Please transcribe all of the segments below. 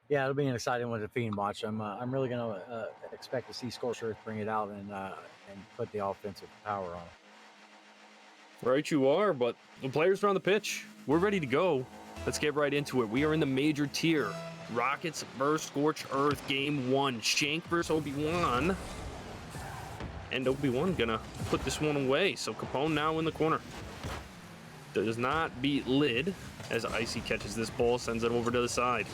Yeah, it'll be an exciting one to Feen watch. I'm really going to expect to see Scorched bring it out and put the offensive power on it. Right you are, but the players are on the pitch. We're ready to go. Let's get right into it. We are in the major tier. Rockets versus Scorched Earth, game 1. Shank versus Obi-Wan. And Obi-Wan gonna put this one away. So Capone now in the corner. Does not beat Lid as Icy catches this ball, sends it over to the side.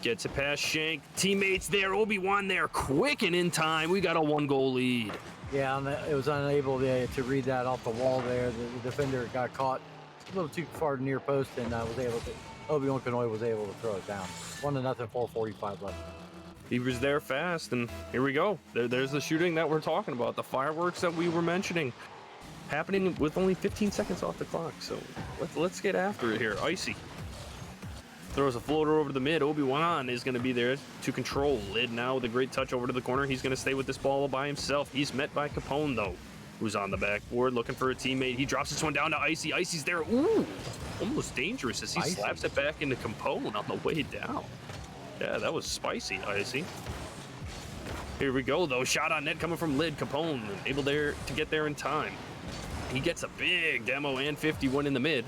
Gets it past Shank. Teammates there. Obi-Wan there. Quick and in time. We got a 1-goal lead. Yeah, it was unable to read that off the wall there. The defender got caught a little too far near post and Obi-Wan Kenobi was able to throw it down. 1-0, full 45 left. He was there fast, and here we go. There's the shooting that we're talking about. The fireworks that we were mentioning. Happening with only 15 seconds off the clock. So let's get after it here. Icy throws a floater over to the mid. Obi-Wan is going to be there to control. Lid now with a great touch over to the corner. He's going to stay with this ball by himself. He's met by Capone, though, who's on the backboard looking for a teammate. He drops this one down to Icy. Icy's there. Ooh, almost dangerous as he slaps it back into Capone on the way down. Yeah, that was spicy, Icy. Here we go, though. Shot on net coming from Lid. Capone able there to get there in time. He gets a big demo and 51 in the mid.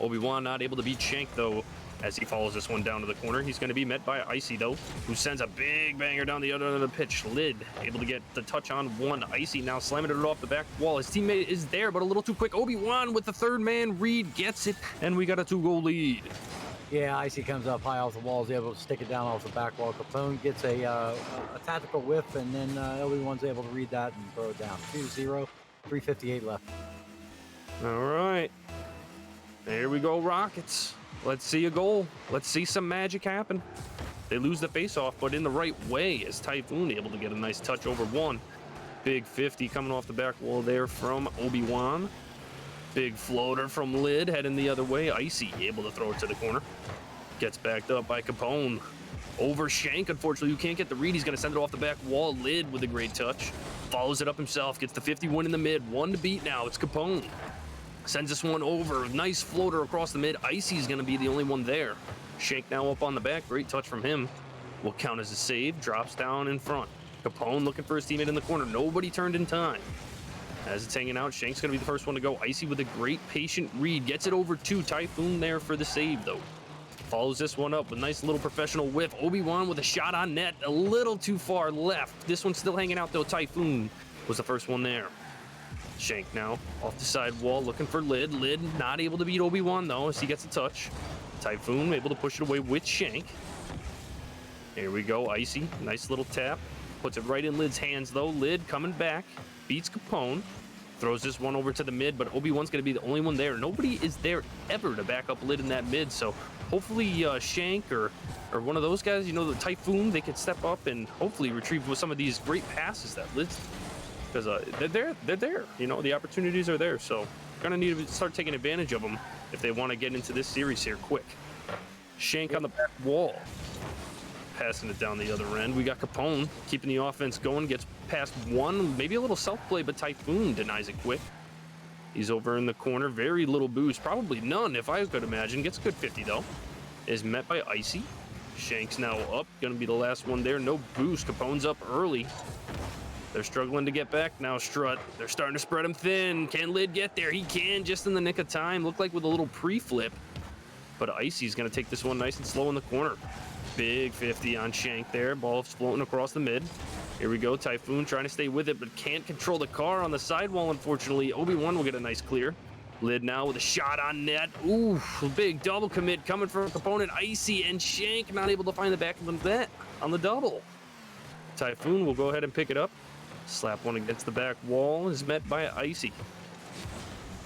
Obi-Wan not able to beat Shank, though, as he follows this one down to the corner. He's going to be met by Icy, though, who sends a big banger down the other end of the pitch. Lid able to get the touch on one. Icy now slamming it off the back wall. His teammate is there, but a little too quick. Obi-Wan with the third man. Reed gets it, and we got a 2-goal lead. Yeah, Icy comes up high off the wall, is able to stick it down off the back wall. Capone gets a tactical whiff, and then Obi-Wan's able to read that and throw it down. 2-0, 3:58 left. All right. There we go, Rockets. Let's see a goal. Let's see some magic happen. They lose the face-off, but in the right way, as Typhoon able to get a nice touch over one. Big 50 coming off the back wall there from Obi-Wan. Big floater from Lid heading the other way. Icy able to throw it to the corner. Gets backed up by Capone. Over Shank, unfortunately, who can't get the read. He's going to send it off the back wall. Lid with a great touch. Follows it up himself. Gets the 51 in the mid. One to beat now. It's Capone. Sends this one over. Nice floater across the mid. Icy's going to be the only one there. Shank now up on the back. Great touch from him. Will count as a save. Drops down in front. Capone looking for his teammate in the corner. Nobody turned in time. As it's hanging out, Shank's going to be the first one to go. Icy with a great patient read. Gets it over to Typhoon there for the save, though. Follows this one up with a nice little professional whiff. Obi-Wan with a shot on net. A little too far left. This one's still hanging out, though. Typhoon was the first one there. Shank now off the side wall looking for Lid. Lid not able to beat Obi-Wan, though, as he gets a touch. Typhoon able to push it away with Shank. Here we go. Icy. Nice little tap. Puts it right in Lid's hands, though. Lid coming back. Beats Capone. Throws this one over to the mid, but Obi-Wan's going to be the only one there. Nobody is there ever to back up Lid in that mid, so hopefully Shank or one of those guys, the Typhoon, they could step up and hopefully retrieve with some of these great passes that Lid's, because they're there. The opportunities are there, so going to need to start taking advantage of them if they want to get into this series here quick. Shank on the back wall. Passing it down the other end. We got Capone keeping the offense going. Gets past one. Maybe a little self-play, but Typhoon denies it quick. He's over in the corner. Very little boost. Probably none, if I could imagine. Gets a good 50, though. Is met by Icy. Shank's now up. Going to be the last one there. No boost. Capone's up early. They're struggling to get back now, Strutt. They're starting to spread him thin. Can Lid get there? He can, just in the nick of time. Looked like with a little pre-flip. But Icy's going to take this one nice and slow in the corner. Big 50 on Shank there. Ball's floating across the mid. Here we go. Typhoon trying to stay with it, but can't control the car on the sidewall, unfortunately. Obi-Wan will get a nice clear. Lid now with a shot on net. Ooh, big double commit coming from opponent Icy, and Shank not able to find the back of the net on the double. Typhoon will go ahead and pick it up. Slap one against the back wall. Is met by Icy.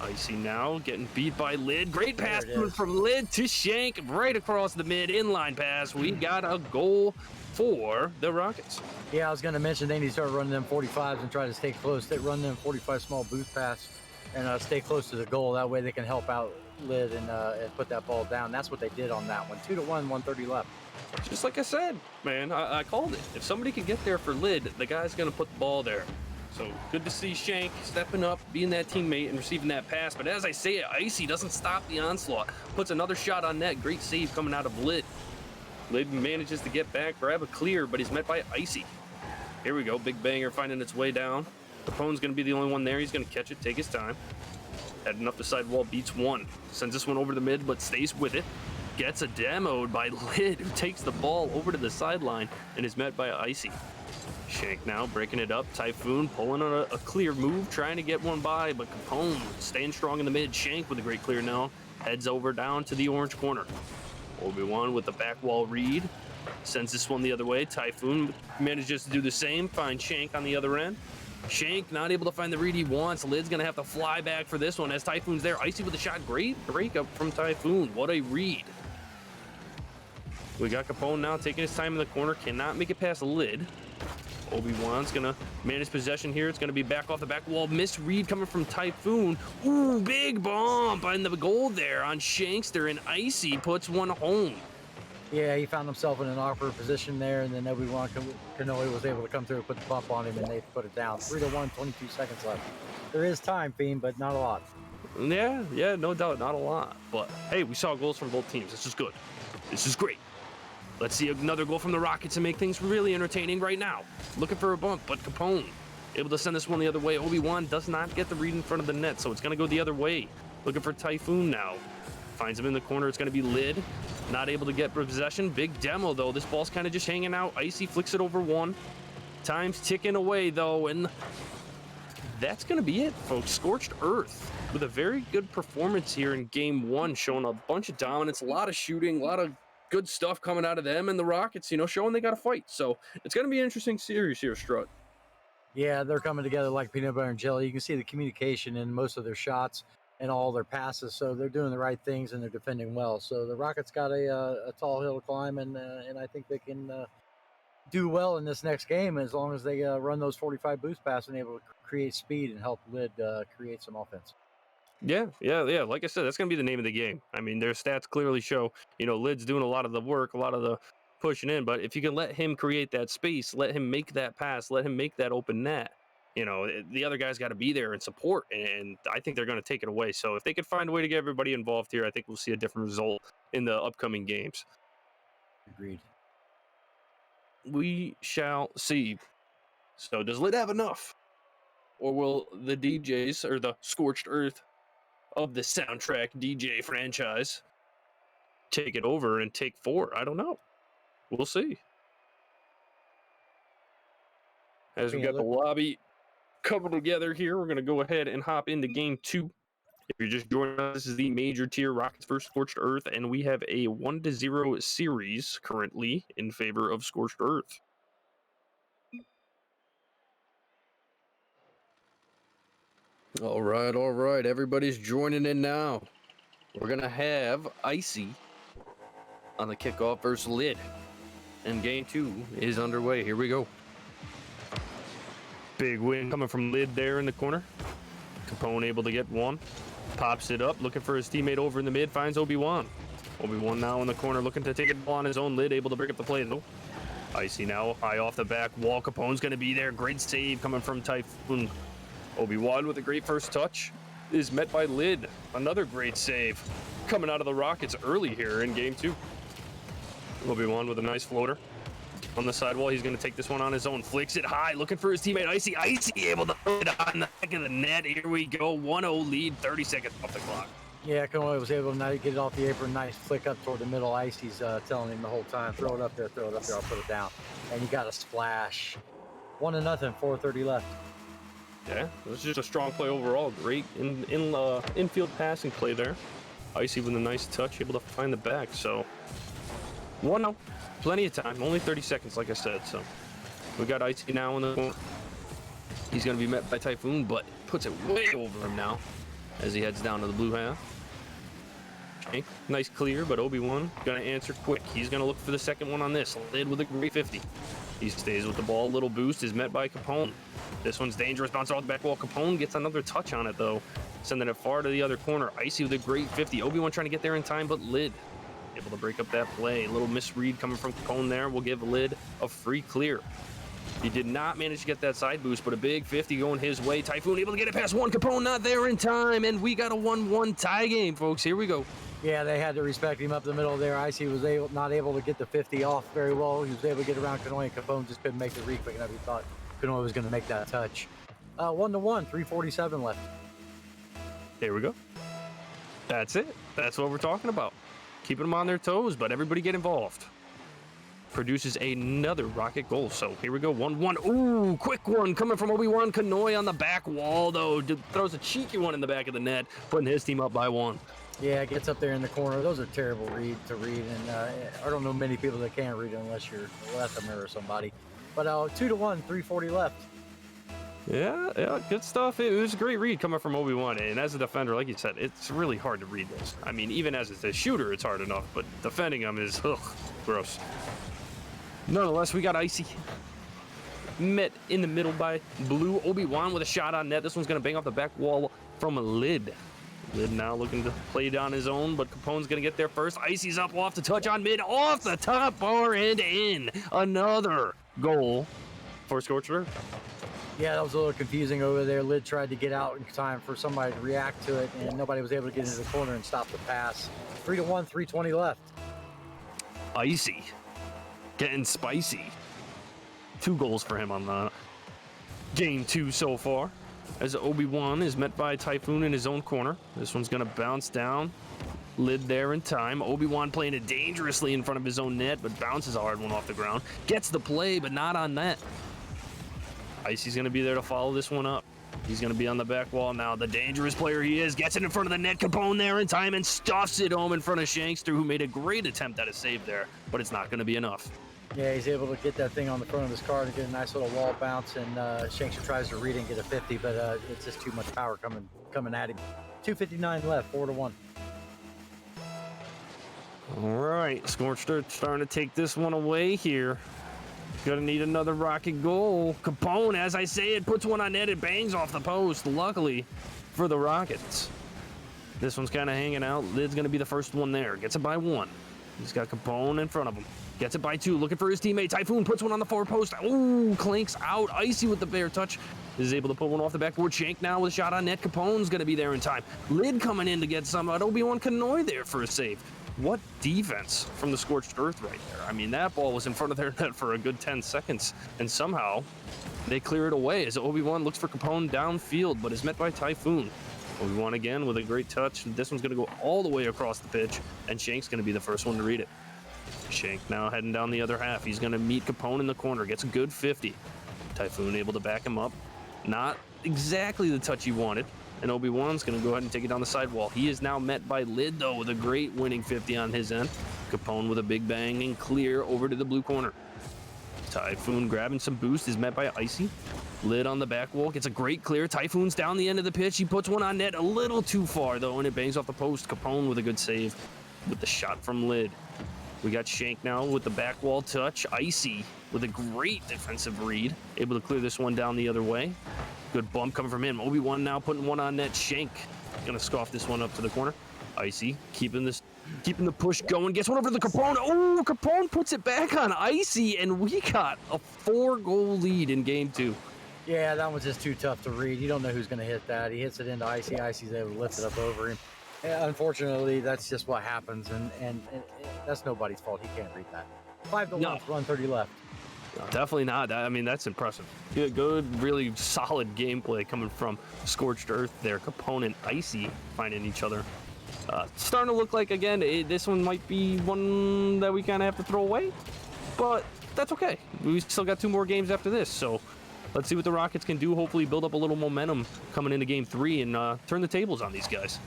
Icy now getting beat by Lid. Great pass from Lid to Shank right across the mid. Inline pass. We got a goal for the Rockets. Yeah, I was going to mention they need to start running them 45s and try to stay close. They run them 45 small boost pass and stay close to the goal. That way they can help out Lid and put that ball down. That's what they did on that one. 2-1, 130 left. Just like I said, man, I called it. If somebody can get there for Lid, the guy's going to put the ball there. So good to see Shank stepping up, being that teammate, and receiving that pass. But as I say it, Icy doesn't stop the onslaught. Puts another shot on net. Great save coming out of Lid. Lid manages to get back, grab a clear, but he's met by Icy. Here we go, big banger finding its way down. Capone's gonna be the only one there. He's gonna catch it, take his time. Heading up the sidewall, beats one. Sends this one over the mid, but stays with it. Gets a demoed by Lid, who takes the ball over to the sideline and is met by Icy. Shank now breaking it up. Typhoon pulling on a clear move, trying to get one by, but Capone staying strong in the mid. Shank with a great clear now. Heads over down to the orange corner. Obi-Wan with the back wall read. Sends this one the other way. Typhoon manages to do the same. Find Shank on the other end. Shank not able to find the read he wants. Lid's going to have to fly back for this one as Typhoon's there. Icy with a shot. Great break up from Typhoon. What a read. We got Capone now taking his time in the corner. Cannot make it past Lid. Obi-Wan's gonna manage possession here. It's gonna be back off the back wall. Misread coming from Typhoon. Ooh, big bomb on the goal there on Shankster, and Icy puts one home. Yeah, he found himself in an awkward position there, and then Obi-Wan Kenobi was able to come through and put the bump on him, and they put it down. 3-1, 22 seconds left. There is time, Feen, but not a lot. Yeah, no doubt, not a lot. But hey, we saw goals from both teams. This is good. This is great. Let's see another goal from the Rockets and make things really entertaining right now. Looking for a bump, but Capone able to send this one the other way. Obi-Wan does not get the read in front of the net, so it's going to go the other way. Looking for Typhoon now. Finds him in the corner. It's going to be Lid. Not able to get possession. Big demo, though. This ball's kind of just hanging out. Icy flicks it over one. Time's ticking away, though, and that's going to be it, folks. Scorched Earth with a very good performance here in Game 1, showing a bunch of dominance, a lot of shooting, a lot of good stuff coming out of them, and the Rockets, showing they got to fight. So it's going to be an interesting series here, Strutt. Yeah, they're coming together like peanut butter and jelly. You can see the communication in most of their shots and all their passes. So they're doing the right things and they're defending well. So the Rockets got a tall hill to climb, and I think they can do well in this next game as long as they run those 45 boost passes and able to create speed and help Lid create some offense. Yeah. Like I said, that's going to be the name of the game. I mean, their stats clearly show, Lid's doing a lot of the work, a lot of the pushing in. But if you can let him create that space, let him make that pass, let him make that open net, the other guy's got to be there and support. And I think they're going to take it away. So if they can find a way to get everybody involved here, I think we'll see a different result in the upcoming games. Agreed. We shall see. So does Lid have enough? Or will the DJs, or the Scorched Earth of the soundtrack DJ franchise, take it over and take 4? I don't know. We'll see. As we got the lobby covered together here, we're going to go ahead and hop into Game 2. If you're just joining us, this is the major tier Rockets versus Scorched Earth, and we have a 1-0 series currently in favor of Scorched Earth. All right. Everybody's joining in now. We're going to have Icy on the kickoff versus Lid. And Game 2 is underway. Here we go. Big win coming from Lid there in the corner. Capone able to get one. Pops it up, looking for his teammate over in the mid. Finds Obi-Wan. Obi-Wan now in the corner, looking to take it on his own. Lid able to break up the play, though. Icy now high off the back wall. Capone's going to be there. Great save coming from Typhoon. Obi-Wan with a great first touch is met by Lid. Another great save coming out of the Rockets early here in Game 2. Obi-Wan with a nice floater on the sidewall. He's going to take this one on his own. Flicks it high, looking for his teammate Icy. Icy able to put it on the back of the net. Here we go. 1-0 lead, 30 seconds off the clock. Yeah, Kenobi was able to get it off the apron. Nice flick up toward the middle. Icy's telling him the whole time, throw it up there, I'll put it down. And you got a splash. 1-0, 4:30 left. Yeah, it was just a strong play overall. Great infield passing play there. Icy with a nice touch, able to find the back. So 1-0, plenty of time. Only 30 seconds, like I said. So we got Icy now in the corner. He's going to be met by Typhoon, but puts it way over him now as he heads down to the blue half. Okay, nice clear, but Obi-Wan going to answer quick. He's going to look for the second one on this. Lid with a great 50. He stays with the ball. Little boost is met by Capone. This one's dangerous. Bounce off the back wall. Capone gets another touch on it, though. Sending it far to the other corner. Icy with a great 50. Obi-Wan trying to get there in time, but Lid able to break up that play. A little misread coming from Capone there. Will give Lid a free clear. He did not manage to get that side boost, but a big 50 going his way. Typhoon able to get it past one. Capone not there in time, and we got a 1-1 tie game, folks. Here we go. Yeah, they had to respect him up the middle there. Icy was not able to get the 50 off very well. He was able to get around Canoy, and Capone just couldn't make the read quick enough. He thought Canoy was going to make that touch. 1-1, 3:47 left. There we go. That's it. That's what we're talking about. Keeping them on their toes, but everybody get involved. Produces another rocket goal. So here we go, 1-1. Ooh, quick one coming from Obi-Wan Kanoy on the back wall, though. Throws a cheeky one in the back of the net, putting his team up by 1. Yeah, gets up there in the corner. Those are terrible to read, and I don't know many people that can read unless you're Latimer or somebody. But 2-1, 3:40 left. Yeah, good stuff. It was a great read coming from Obi-Wan, and as a defender, like you said, it's really hard to read this. I mean, even as a shooter, it's hard enough, but defending him is, gross. Nonetheless, we got Icy. Met in the middle by Blue. Obi-Wan with a shot on net. This one's going to bang off the back wall from a Lid. Lid now looking to play it on his own, but Capone's going to get there first. Icy's up off the touch on mid, off the top bar and in. Another goal for Scorched. Yeah, that was a little confusing over there. Lid tried to get out in time for somebody to react to it, and nobody was able to get into the corner and stop the pass. 3-1, 3:20 left. Icy getting spicy. 2 goals for him on the game 2 so far. As Obi-Wan is met by Typhoon in his own corner. This one's going to bounce down. Lid there in time. Obi-Wan playing it dangerously in front of his own net, but bounces a hard one off the ground. Gets the play, but not on net. Icy's going to be there to follow this one up. He's going to be on the back wall now. The dangerous player he is. Gets it in front of the net. Capone there in time and stuffs it home in front of Shankster, who made a great attempt at a save there, but it's not going to be enough. Yeah, he's able to get that thing on the front of his car to get a nice little wall bounce, and Shankster tries to read it and get a 50, but it's just too much power coming at him. 2:59 left, 4-1. All right, Scorched starting to take this one away here. Gonna need another rocket goal. Capone, as I say it, puts one on net. It bangs off the post, luckily for the Rockets. This one's kind of hanging out. Lid's gonna be the first one there. Gets it by 1. He's got Capone in front of him. Gets it by 2, looking for his teammate. Typhoon puts one on the far post. Ooh, clanks out. Icy with the bare touch. Is able to put one off the backboard. Shank now with a shot on net. Capone's gonna be there in time. Lid coming in to get some. Obi-Wan Kanoy there for a save. What defense from the Scorched Earth right there. I mean, that ball was in front of their net for a good 10 seconds, and somehow they clear it away as Obi-Wan looks for Capone downfield, but is met by Typhoon. Obi-Wan again with a great touch. This one's going to go all the way across the pitch, and Shank's going to be the first one to read it. Shank now heading down the other half. He's going to meet Capone in the corner, gets a good 50. Typhoon able to back him up. Not exactly the touch he wanted. And Obi-Wan's going to go ahead and take it down the sidewall. He is now met by Lid, though, with a great winning 50 on his end. Capone with a big bang and clear over to the blue corner. Typhoon grabbing some boost is met by Icy. Lid on the back wall gets a great clear. Typhoon's down the end of the pitch. He puts one on net a little too far, though, and it bangs off the post. Capone with a good save with the shot from Lid. We got Shank now with the back wall touch. Icy with a great defensive read. Able to clear this one down the other way. Good bump coming from him. Obi-Wan now putting one on net. Shank gonna scoff this one up to the corner. Icy keeping the push going. Gets one over to the Capone. Oh, Capone puts it back on Icy, and we got a 4-goal lead in game 2. Yeah, that one's just too tough to read. You don't know who's going to hit that. He hits it into Icy. Icy's able to lift it up over him. Yeah, unfortunately, that's just what happens, and that's nobody's fault. He can't read that. 5-1, 1:30 left. No, definitely not. I mean, that's impressive. Good, really solid gameplay coming from Scorched Earth there. Capone and Icy finding each other. Starting to look like, again, this one might be one that we kind of have to throw away, but that's okay. We still got 2 more games after this, so let's see what the Rockets can do. Hopefully build up a little momentum coming into game 3 and turn the tables on these guys.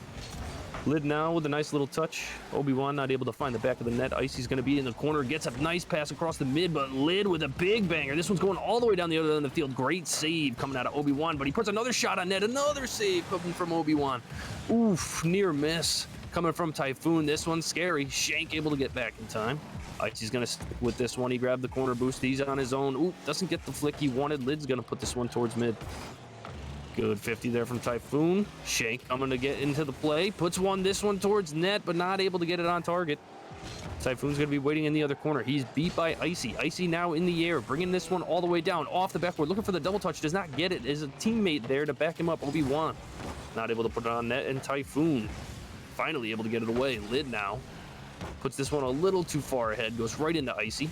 Lid now with a nice little touch. Obi-Wan not able to find the back of the net. Icy's going to be in the corner. Gets a nice pass across the mid, but Lid with a big banger. This one's going all the way down the other end of the field. Great save coming out of Obi-Wan, but he puts another shot on net. Another save coming from Obi-Wan. Oof, near miss coming from Typhoon. This one's scary. Shank able to get back in time. Icy's going to stick with this one. He grabbed the corner boost. He's on his own. Ooh, doesn't get the flick he wanted. Lid's going to put this one towards mid. Good 50 there from Typhoon. Shank coming to get into the play. Puts this one towards net, but not able to get it on target. Typhoon's going to be waiting in the other corner. He's beat by Icy. Icy now in the air, bringing this one all the way down, off the backboard, looking for the double touch. Does not get it. There's a teammate there to back him up. Obi-Wan not able to put it on net, and Typhoon finally able to get it away. Lid now puts this one a little too far ahead, goes right into Icy,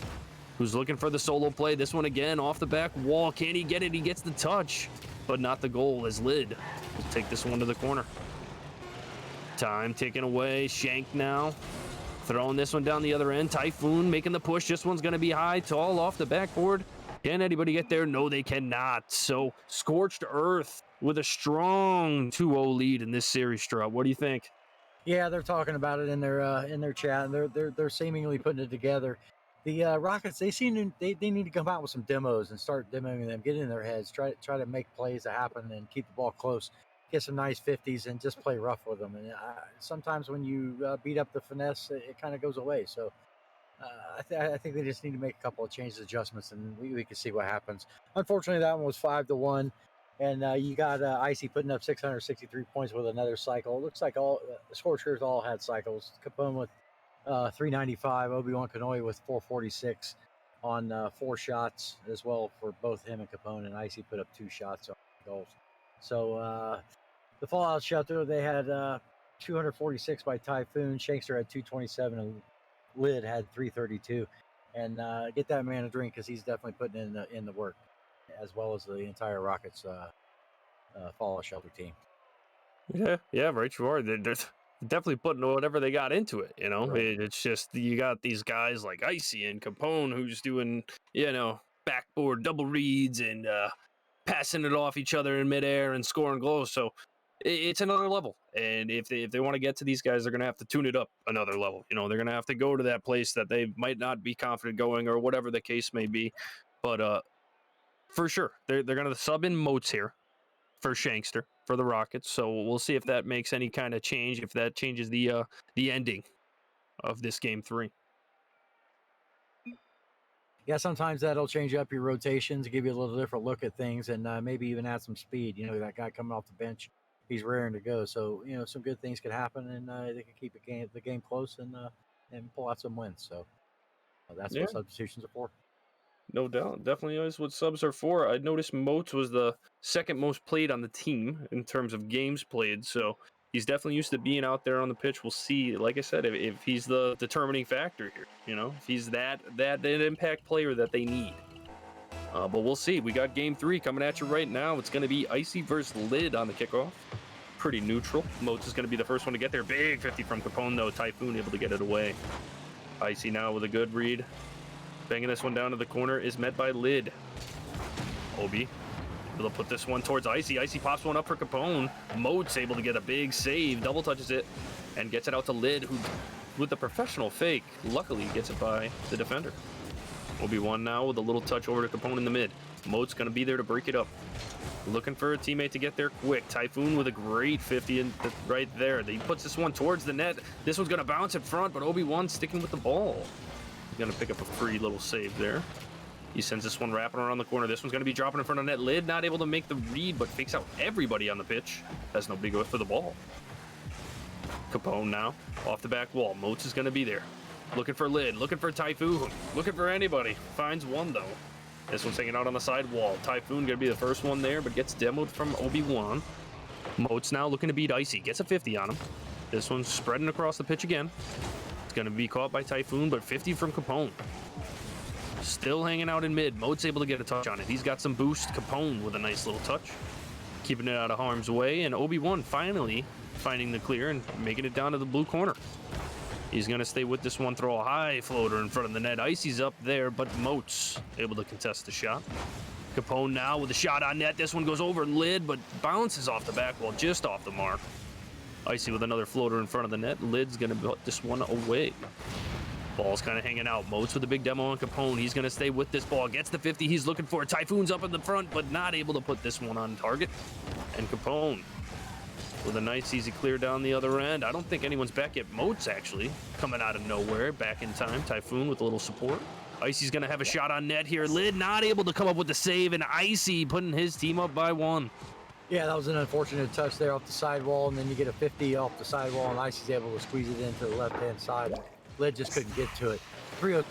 who's looking for the solo play. This one again off the back wall. Can he get it? He gets the touch, but not the goal as Lid will take this one to the corner. Time ticking away. Shank now throwing this one down the other end. Typhoon making the push. This one's going to be high, tall off the backboard. Can anybody get there? No, they cannot. So Scorched Earth with a strong 2-0 lead in this series, Strutt. What do you think? Yeah, they're talking about it in their chat, and they're seemingly putting it together. The Rockets, they need to come out with some demos and start demoing them, get in their heads, try to make plays that happen and keep the ball close, get some nice 50s, and just play rough with them. And sometimes when you beat up the finesse, it kind of goes away. So I think they just need to make a couple of changes, adjustments, and we can see what happens. Unfortunately, that one was 5-1, and you got Icy putting up 663 points with another cycle. It looks like all Scorchers all had cycles. Capone with 395, Obi-Wan Kenobi with 446 on 4 shots as well for both him and Capone, and Icy put up 2 shots on goals. So the Fallout Shelter, they had 246 by Typhoon. Shankster had 227, and Lid had 332. And get that man a drink, because he's definitely putting in the work, as well as the entire Rockets Fallout Shelter team. Yeah, right. You are. They're definitely putting whatever they got into it. You know, Right. it's just you got these guys like Icy and Capone who's doing, backboard double reads and passing it off each other in midair and scoring goals. So it's another level. And if they want to get to these guys, they're going to have to tune it up another level. You know, they're going to have to go to that place that they might not be confident going, or whatever the case may be. But for sure, they're going to sub in Moats here for Shankster for the Rockets. So we'll see if that makes any kind of change, if that changes the ending of this game 3. Yeah, sometimes that'll change up your rotations, give you a little different look at things, and maybe even add some speed. You know, that guy coming off the bench, he's raring to go. So, you know, some good things can happen, and they can keep the game close and pull out some wins. So that's Yeah. what substitutions are for. No doubt. Definitely is what subs are for. I noticed Moats was the second most played on the team in terms of games played. So he's definitely used to being out there on the pitch. We'll see, like I said, if he's the determining factor here, you know, if he's that impact player that they need. But we'll see. We got game 3 coming at you right now. It's going to be Icy versus Lid on the kickoff. Pretty neutral. Moats is going to be the first one to get there. Big 50 from Capone, though. Typhoon able to get it away. Icy now with a good read. Banging this one down to the corner is met by Lid. Obi able to put this one towards Icy. Icy pops one up for Capone. Moats able to get a big save, double touches it, and gets it out to Lid, who, with the professional fake, luckily gets it by the defender. Obi-Wan now with a little touch over to Capone in the mid. Moat's going to be there to break it up. Looking for a teammate to get there quick. Typhoon with a great 50 right there. He puts this one towards the net. This one's going to bounce in front, but Obi-Wan sticking with the ball. He's going to pick up a free little save there. He sends this one wrapping around the corner. This one's going to be dropping in front of net. Lid not able to make the read, but fakes out everybody on the pitch. Has no big whiff for the ball. Capone now off the back wall. Moats is going to be there. Looking for Lid. Looking for Typhoon. Looking for anybody. Finds one, though. This one's hanging out on the side wall. Typhoon going to be the first one there, but gets demoed from Obi-Wan. Moats now looking to beat Icy. Gets a 50 on him. This one's spreading across the pitch again. It's going to be caught by Typhoon, but 50 from Capone. Still hanging out in mid. Moat's able to get a touch on it. He's got some boost. Capone with a nice little touch. Keeping it out of harm's way, and Obi-Wan finally finding the clear and making it down to the blue corner. He's going to stay with this one, throw a high floater in front of the net. Icy's up there, but Moats able to contest the shot. Capone now with a shot on net. This one goes over Lid, but bounces off the back wall, just off the mark. Icy with another floater in front of the net. Lid's going to put this one away. Ball's kind of hanging out. Moats with a big demo on Capone. He's going to stay with this ball. Gets the 50 he's looking for. Typhoon's up in the front, but not able to put this one on target. And Capone with a nice easy clear down the other end. I don't think anyone's back yet. Moats actually coming out of nowhere, back in time. Typhoon with a little support. Icy's going to have a shot on net here. Lid not able to come up with the save, and Icy putting his team up by 1. Yeah, that was an unfortunate touch there off the sidewall, and then you get a 50 off the sidewall, and Icy's able to squeeze it into the left-hand side. Lid just couldn't get to it. 3-0,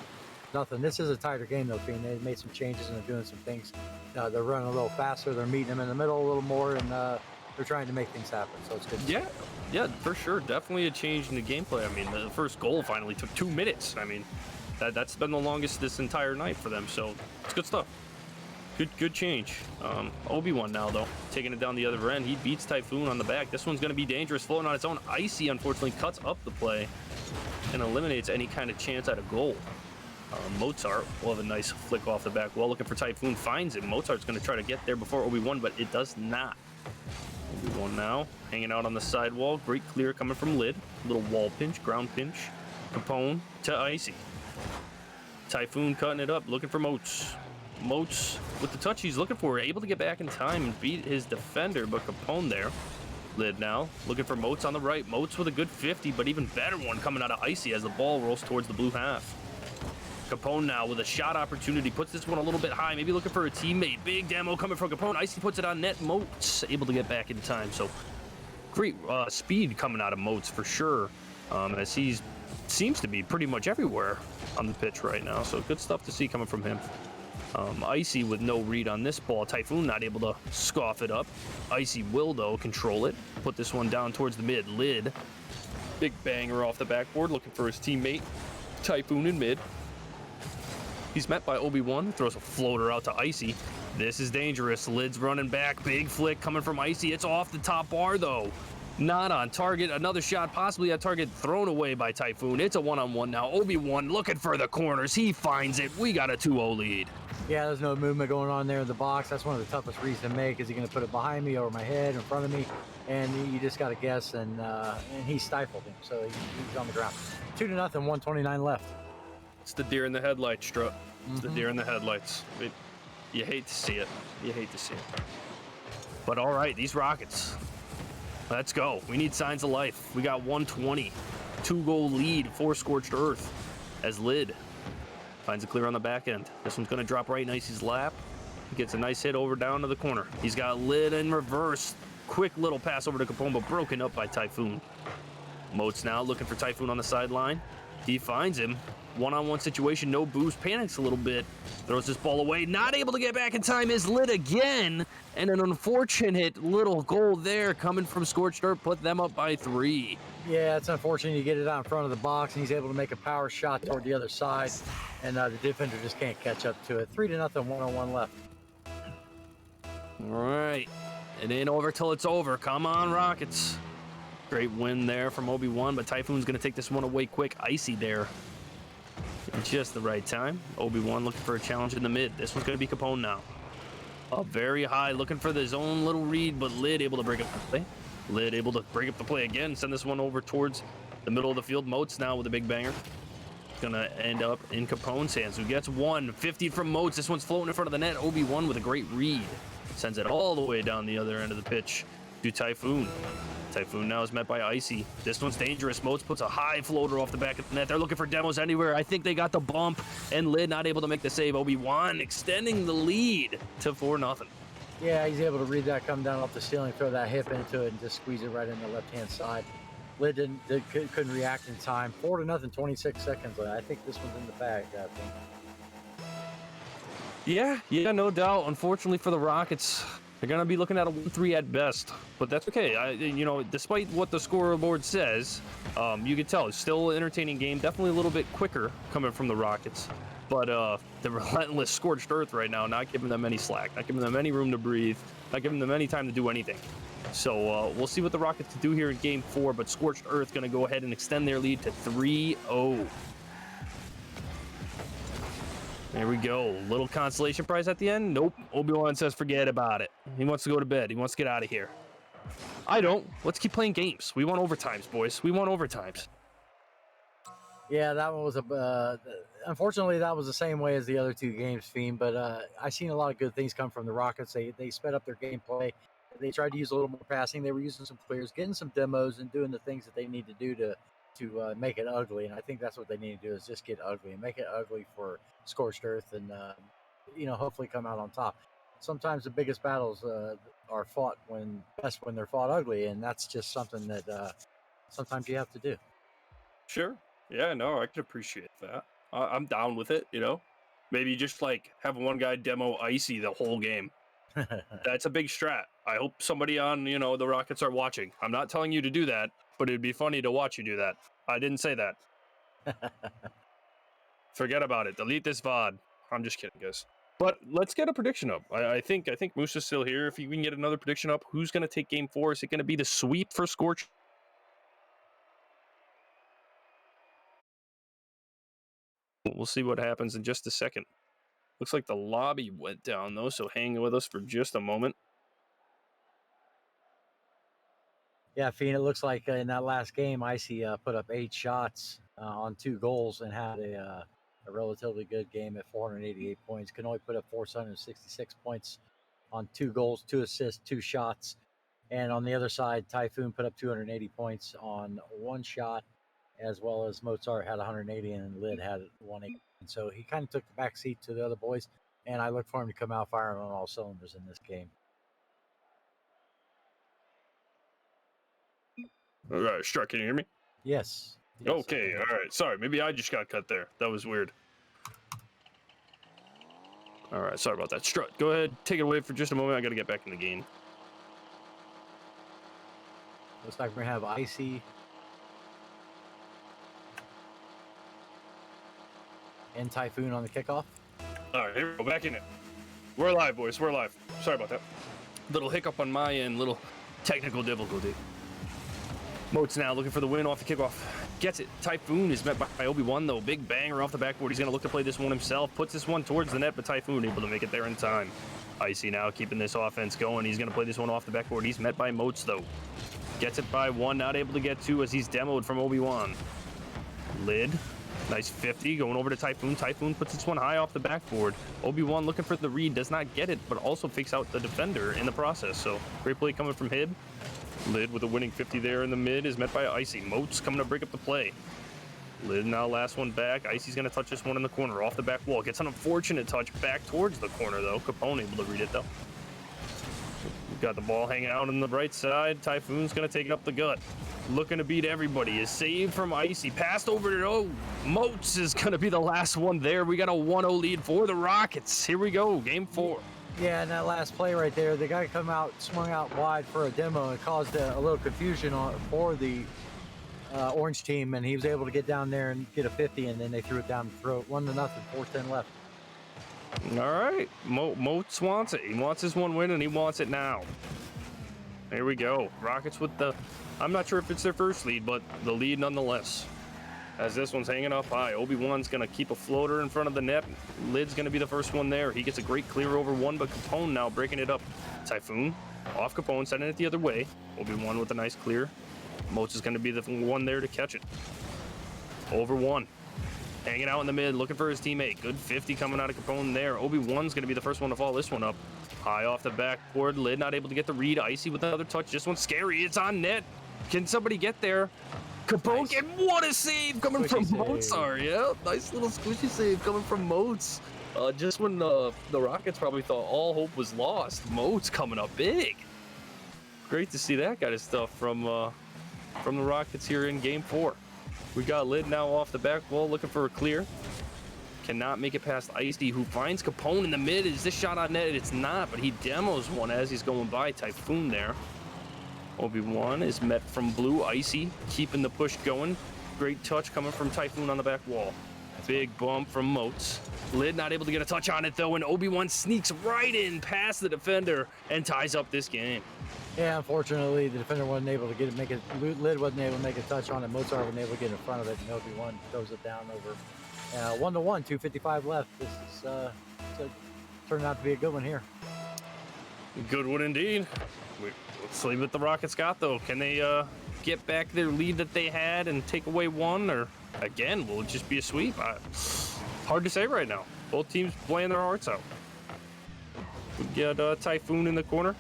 nothing. This is a tighter game, though, Feen. They made some changes and they're doing some things. They're running a little faster. They're meeting them in the middle a little more, and they're they're trying to make things happen. So it's good. Yeah, yeah, for sure. Definitely a change in the gameplay. I mean, the first goal finally took 2 minutes. I mean, that's been the longest this entire night for them. So it's good stuff. Good change. Obi-Wan now, though, taking it down the other end. He beats Typhoon on the back. This one's going to be dangerous, floating on its own. Icy, unfortunately, cuts up the play and eliminates any kind of chance at a goal. Mozart will have a nice flick off the back wall, looking for Typhoon, finds it. Mozart's going to try to get there before Obi-Wan, but it does not. Obi-Wan now, hanging out on the sidewall. Great clear coming from Lid. Little wall pinch, ground pinch. Capone to Icy. Typhoon cutting it up, looking for Moats. Moats with the touch he's looking for, able to get back in time and beat his defender, but Capone there. Lid now, looking for Moats on the right. Moats with a good 50, but even better one coming out of Icy as the ball rolls towards the blue half. Capone now with a shot opportunity, puts this one a little bit high, maybe looking for a teammate. Big demo coming from Capone. Icy puts it on net. Moats able to get back in time. So great speed coming out of Moats for sure, as he seems to be pretty much everywhere on the pitch right now. So good stuff to see coming from him. Icy with no read on this ball. Typhoon not able to scoff it up. Icy will, though, control it. Put this one down towards the mid. Lid. Big banger off the backboard, looking for his teammate. Typhoon in mid. He's met by Obi-Wan, who throws a floater out to Icy. This is dangerous. Lid's running back. Big flick coming from Icy. It's off the top bar, though. Not on target. Another shot, possibly at target, thrown away by Typhoon. It's a one-on-one now. Obi-Wan looking for the corners. He finds it. We got a 2-0 lead. Yeah, there's no movement going on there in the box. That's one of the toughest reads to make. Is he going to put it behind me, over my head, in front of me? And you just got to guess, and he stifled him. So he's on the ground. 2-0, 129 left. It's the deer in the headlights, Strutt. It's the deer in the headlights. You hate to see it. You hate to see it. But all right, these Rockets. Let's go. We need signs of life. We got 120. 2-goal lead for Scorched Earth as Lid finds a clear on the back end. This one's going to drop right in Icy's lap. He gets a nice hit over down to the corner. He's got Lid in reverse. Quick little pass over to Capone, but broken up by Typhoon. Moats now looking for Typhoon on the sideline. He finds him. One-on-one situation, no boost, panics a little bit, throws this ball away, not able to get back in time, is Lid again, and an unfortunate little goal there coming from Scorched Earth, put them up by 3. Yeah, it's unfortunate you get it out in front of the box, and he's able to make a power shot toward the other side, and the defender just can't catch up to it. 3-0, 1-on-1 left. All right, it ain't over till it's over. Come on, Rockets. Great win there from Obi-Wan, but Typhoon's going to take this one away quick. Icy there. In just the right time. Obi-Wan looking for a challenge in the mid. This one's going to be Capone now. Up very high, looking for his own little read, but Lid able to break up the play. Lid able to break up the play again, send this one over towards the middle of the field. Moats now with a big banger. Going to end up in Capone's hands, who gets 150 from Moats. This one's floating in front of the net. Obi-Wan with a great read. Sends it all the way down the other end of the pitch to Typhoon. Typhoon now is met by Icy. This one's dangerous. Moats puts a high floater off the back of the net. They're looking for demos anywhere. I think they got the bump, and Lid not able to make the save. Obi-Wan extending the lead to 4-0. Yeah, he's able to read that, come down off the ceiling, throw that hip into it, and just squeeze it right in the left-hand side. Lid couldn't react in time. 4-0, 26 seconds. I think this one's in the bag, I think. Yeah, no doubt. Unfortunately for the Rockets, they're going to be looking at a 1-3 at best, but that's okay. Despite what the scoreboard says, you can tell it's still an entertaining game. Definitely a little bit quicker coming from the Rockets, but the relentless Scorched Earth right now, not giving them any slack, not giving them any room to breathe, not giving them any time to do anything. So we'll see what the Rockets can do here in Game 4, but Scorched Earth going to go ahead and extend their lead to 3-0. There we go. Little consolation prize at the end? Nope. Obi-Wan says forget about it. He wants to go to bed. He wants to get out of here. I don't. Let's keep playing games. We want overtimes, boys. We want overtimes. Yeah, that one was unfortunately, that was the same way as the other two games, Feen, but I've seen a lot of good things come from the Rockets. They sped up their gameplay. They tried to use a little more passing. They were using some clears, getting some demos, and doing the things that they need to do to make it ugly. And I think that's what they need to do, is just get ugly and make it ugly for Scorched Earth, and hopefully come out on top. Sometimes the biggest battles are fought when they're fought ugly, and that's just something that sometimes you have to do. Sure. Yeah, no, I can appreciate that. I'm down with it, Maybe just have one guy demo Icy the whole game. That's a big strat. I hope somebody on, the Rockets are watching. I'm not telling you to do that, but it'd be funny to watch you do that. I didn't say that. Forget about it. Delete this VOD. I'm just kidding, guys. But let's get a prediction up. I think Moose is still here. If we can get another prediction up, who's going to take Game 4? Is it going to be the sweep for Scorched? We'll see what happens in just a second. Looks like the lobby went down, though, so hang with us for just a moment. Yeah, Feen, it looks like in that last game, Icy put up 8 shots on 2 goals and had a relatively good game at 488 points. Can only put up 466 points on 2 goals, 2 assists, 2 shots. And on the other side, Typhoon put up 280 points on 1 shot, as well as Mozart had 180 and Lid had 180. And so he kind of took the back seat to the other boys, and I look for him to come out firing on all cylinders in this game. All right, Strutt, can you hear me? Yes. Okay, all right. Sorry, maybe I just got cut there. That was weird. All right, sorry about that. Strutt, go ahead, take it away for just a moment. I got to get back in the game. Looks like we're going to have Icy and Typhoon on the kickoff. All right, here we go. Back in it. We're live, boys. We're live. Sorry about that. Little hiccup on my end. Little technical difficulty. Moats now looking for the win off the kickoff. Gets it. Typhoon is met by Obi-Wan, though. Big banger off the backboard. He's going to look to play this one himself. Puts this one towards the net, but Typhoon able to make it there in time. Icy now keeping this offense going. He's going to play this one off the backboard. He's met by Moats, though. Gets it by 1. Not able to get 2 as he's demoed from Obi-Wan. Lid. Nice 50 going over to Typhoon. Typhoon puts this one high off the backboard. Obi-Wan looking for the read. Does not get it, but also fakes out the defender in the process. So great play coming from Hib. Lid with a winning 50 there in the mid is met by Icy. Moats coming to break up the play. Lid now last one back. Icy's going to touch this one in the corner off the back wall. Gets an unfortunate touch back towards the corner, though. Capone able to read it, though. We've got the ball hanging out on the right side. Typhoon's going to take it up the gut. Looking to beat everybody. Is saved from Icy. Passed over to Moats is going to be the last one there. We got a 1-0 lead for the Rockets. Here we go. Game 4. Yeah, and that last play right there, the guy come out, swung out wide for a demo and caused a little confusion for the Orange team, and he was able to get down there and get a 50, and then they threw it down the throat. 1-0, 4:10 left. All right, Moats wants it. He wants his one win, and he wants it now. Here we go. Rockets with the, I'm not sure if it's their first lead, but the lead nonetheless. As this one's hanging up high. Obi-Wan's going to keep a floater in front of the net. Lid's going to be the first one there. He gets a great clear over 1, but Capone now breaking it up. Typhoon off Capone, sending it the other way. Obi-Wan with a nice clear. Moats is going to be the one there to catch it. Over 1. Hanging out in the mid, looking for his teammate. Good 50 coming out of Capone there. Obi-Wan's going to be the first one to follow this one up. High off the backboard. Lid not able to get the read. Icy with another touch. This one's scary. It's on net. Can somebody get there? Capone, and what a save coming from Mozart. Yeah, nice little squishy save coming from Moats. Just when the Rockets probably thought all hope was lost, Moats coming up big. Great to see that kind of stuff from the Rockets here in Game 4. We got Lid now off the back wall looking for a clear. Cannot make it past Icy, who finds Capone in the mid. Is this shot on net? It's not, but he demos one as he's going by. Typhoon there. Obi-Wan is met from blue. Icy keeping the push going. Great touch coming from Typhoon on the back wall. Big bump from Moats. Lid not able to get a touch on it, though, and Obi-Wan sneaks right in past the defender and ties up this game. Yeah, unfortunately, the defender wasn't able to make it. Lid wasn't able to make a touch on it. Mozart wasn't able to get in front of it, and Obi-Wan throws it down over. 1-1, 2:55 left. This is turning out to be a good one here. Good one indeed. Let's see what the Rockets got, though. Can they get back their lead that they had and take away 1? Or, again, will it just be a sweep? Hard to say right now. Both teams playing their hearts out. We got Typhoon in the corner.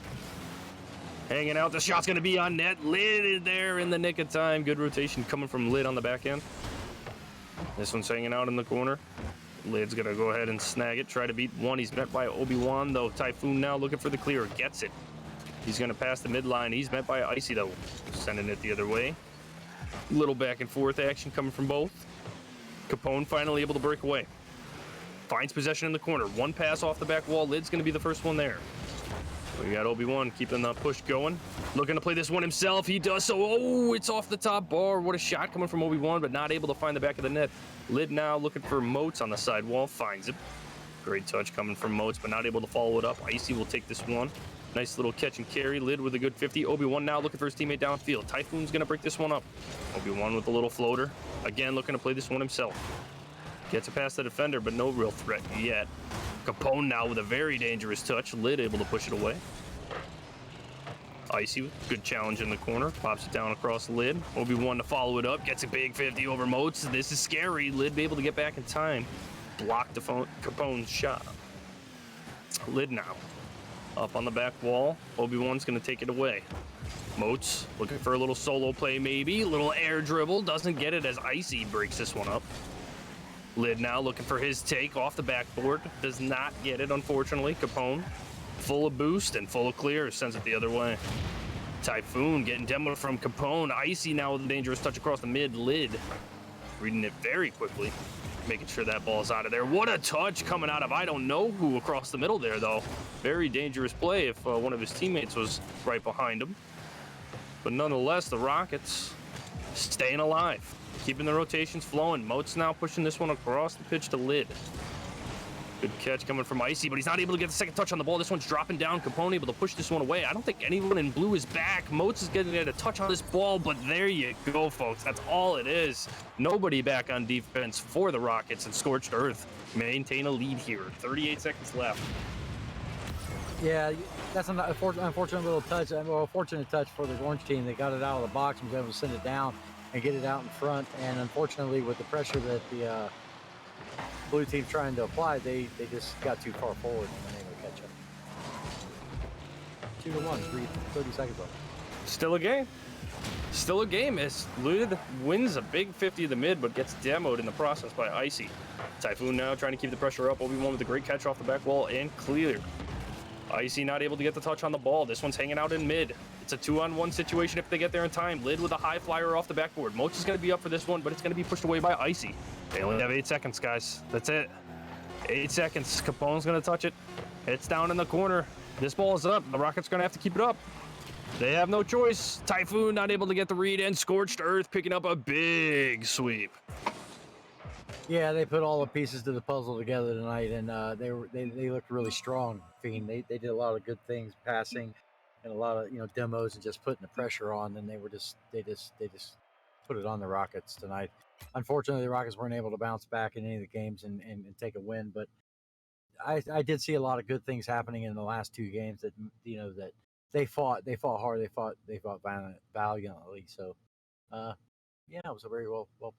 Hanging out. The shot's going to be on net. Lid is there in the nick of time. Good rotation coming from Lid on the back end. This one's hanging out in the corner. Lid's going to go ahead and snag it. Try to beat 1. He's met by Obi-Wan, though. Typhoon now looking for the clear. Gets it. He's going to pass the midline. He's met by Icy, though. Sending it the other way. Little back and forth action coming from both. Capone finally able to break away. Finds possession in the corner. 1 pass off the back wall. Lid's going to be the first one there. We got Obi-Wan keeping the push going. Looking to play this one himself. He does so. Oh, it's off the top bar. What a shot coming from Obi-Wan, but not able to find the back of the net. Lid now looking for Moats on the side wall. Finds him. Great touch coming from Moats, but not able to follow it up. Icy will take this one. Nice little catch and carry. Lid with a good 50. Obi-Wan now looking for his teammate downfield. Typhoon's going to break this one up. Obi-Wan with a little floater. Again, looking to play this one himself. Gets it past the defender, but no real threat yet. Capone now with a very dangerous touch. Lid able to push it away. Icy with good challenge in the corner. Pops it down across Lid. Obi-Wan to follow it up. Gets a big 50 over Moats. This is scary. Lid be able to get back in time. Blocked Capone's shot. Lid now. Up on the back wall. Obi-Wan's going to take it away. Moats looking for a little solo play maybe. Little air dribble. Doesn't get it as Icy breaks this one up. Lid now looking for his take off the backboard. Does not get it, unfortunately. Capone, full of boost and full of clear, sends it the other way. Typhoon getting demoed from Capone. Icy now with a dangerous touch across the mid. Lid reading it very quickly, making sure that ball's out of there. What a touch coming out of I don't know who across the middle there, though. Very dangerous play if one of his teammates was right behind him. But nonetheless, the Rockets staying alive. Keeping the rotations flowing. Moats now pushing this one across the pitch to Lid. Good catch coming from Icy, but he's not able to get the second touch on the ball. This one's dropping down. Capone able to push this one away. I don't think anyone in blue is back. Moats is getting a touch on this ball, but there you go, folks. That's all it is. Nobody back on defense for the Rockets, and Scorched Earth maintain a lead here. 38 seconds left. Yeah, that's an unfortunate little touch. Well, a fortunate touch for the orange team. They got it out of the box and was able to send it down and get it out in front. And unfortunately, with the pressure that the blue team's trying to apply, they just got too far forward and weren't able to catch up. 2-1, 30 seconds left. Still a game. Still a game as Lid wins a big 50 of the mid, but gets demoed in the process by Icy. Typhoon now trying to keep the pressure up. Obi-Wan with a great catch off the back wall and clear. Icy not able to get the touch on the ball. This one's hanging out in mid. It's a 2-on-1 situation if they get there in time. Lid with a high flyer off the backboard. Moats is going to be up for this one, but it's going to be pushed away by Icy. They only have 8 seconds, guys. That's it. 8 seconds. Capone's going to touch it. It's down in the corner. This ball is up. The Rockets are going to have to keep it up. They have no choice. Typhoon not able to get the read, and Scorched Earth picking up a big sweep. Yeah, they put all the pieces to the puzzle together tonight, and they looked really strong. Feen, they did a lot of good things, passing, and a lot of demos, and just putting the pressure on. And they just put it on the Rockets tonight. Unfortunately, the Rockets weren't able to bounce back in any of the games and take a win. But I did see a lot of good things happening in the last 2 games. That that they fought hard, they fought valiantly. So yeah, it was a very well